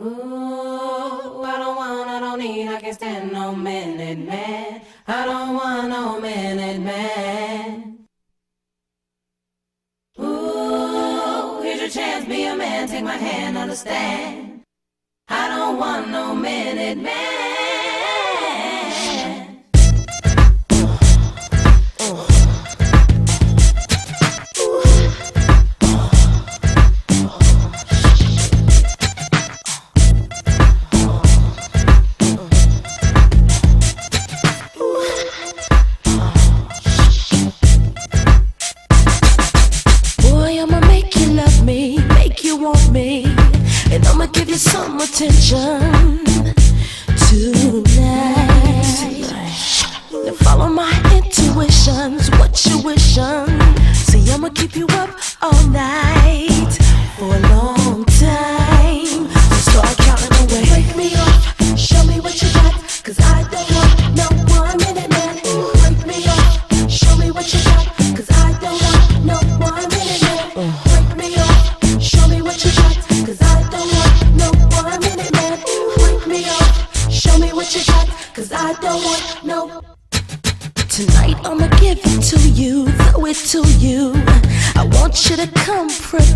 Ooh, I don't need, I can't stand no minute man. I don't want no minute man. Ooh, here's your chance, be a man, take my hand, understand. I don't want no minute man. Want me, and I'ma give you some attention tonight. Now follow my intuitions, what you wishin'. See, I'ma keep you up all night for a long time. So start counting away. Break me off, show me what you got, 'cause I don't want no 1 minute man. Break me off, show me what you got, 'cause I don't want no 1 minute man. Break me off, show me what you got, 'cause I don't want no 1 minute man. Break me off, show me what you got, 'cause I don't want no. Tonight I'ma give it to you, throw it to you. I want you to come prepared.